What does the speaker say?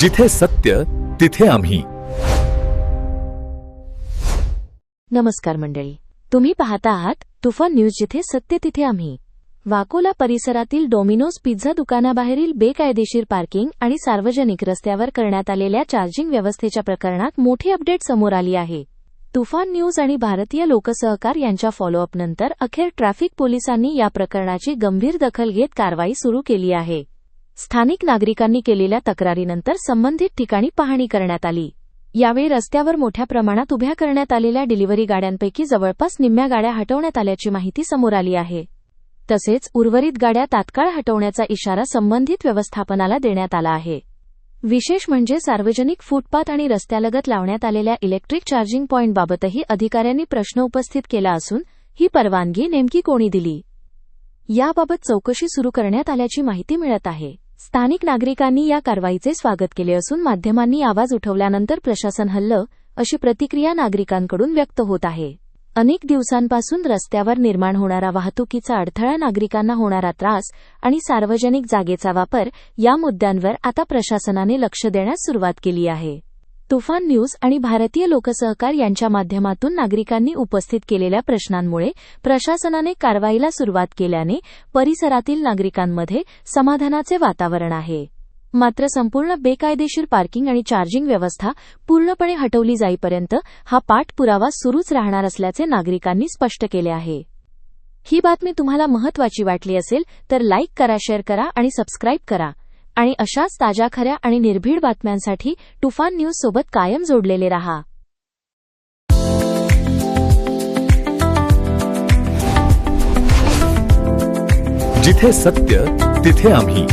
जिथे सत्य तिथे आम्ही. नमस्कार मंडळी, तुम्ही पाहता आहात तुफान न्यूज, जिथे सत्य तिथे आम्ही. वाकोला परिसरातील डॉमिनोज पिझ्झा दुकानाबाहेरील बेकायदेशीर पार्किंग आणि सार्वजनिक रस्त्यावर करण्यात आलेल्या चार्जिंग व्यवस्थेच्या प्रकरणात मोठी अपडेट समोर आली आहे. तुफान न्यूज आणि भारतीय लोकसहकार यांच्या फॉलोअपनंतर अखेर ट्रॅफिक पोलिसांनी या प्रकरणाची गंभीर दखल घेत कारवाई सुरू केली आहे. स्थानिक नागरिकांनी केलेल्या तक्रारीनंतर संबंधित ठिकाणी पाहणी करण्यात आली. यावेळी रस्त्यावर मोठ्या प्रमाणात उभ्या करण्यात आलेल्या डिलिव्हरी गाड्यांपैकी जवळपास निम्म्या गाड्या हटवण्यात आल्याची माहिती समोर आली आहे. तसेच उर्वरित गाड्या तात्काळ हटवण्याचा इशारा संबंधित व्यवस्थापनाला देण्यात आला आहे. विशेष म्हणजे सार्वजनिक फुटपाथ आणि रस्त्यालगत लावण्यात आलेल्या इलेक्ट्रिक चार्जिंग पॉइंटबाबतही अधिकाऱ्यांनी प्रश्न उपस्थित केला असून ही परवानगी नेमकी कोणी दिली, याबाबत चौकशी सुरू करण्यात आल्याची माहिती मिळत आहे. स्थानिक नागरिकांनी या कारवाईचे स्वागत केले असून माध्यमांनी आवाज उठवल्यानंतर प्रशासन हललं, अशी प्रतिक्रिया नागरिकांकडून व्यक्त होत आहे. अनेक दिवसांपासून रस्त्यावर निर्माण होणारा वाहतुकीचा अडथळा, नागरिकांना होणारा त्रास आणि सार्वजनिक जागेचा वापर या मुद्द्यांवर आता प्रशासनाने लक्ष देण्यास सुरुवात केली आहे. तुफान न्यूज आणि भारतीय लोकसहकार यांच्या माध्यमातून नागरिकांनी उपस्थित केलेल्या प्रश्नांमुळे प्रशासनाने कारवाईला सुरुवात केल्याने परिसरातील नागरिकांमध्ये समाधानाचे वातावरण आहे. मात्र संपूर्ण बेकायदेशीर पार्किंग आणि चार्जिंग व्यवस्था पूर्णपणे हटवली जाईपर्यंत हा पाठपुरावा सुरूच राहणार असल्याचे नागरिकांनी स्पष्ट केले आहे. ही बातमी तुम्हाला महत्त्वाची वाटली असेल तर लाईक करा, शेअर करा आणि सबस्क्राईब करा. आणि अशाच ताज्या, खऱ्या आणि निर्भीड बातम्यांसाठी तुफान न्यूज सोबत कायम जोडलेले रहा. जिथे सत्य तिथे आम्ही.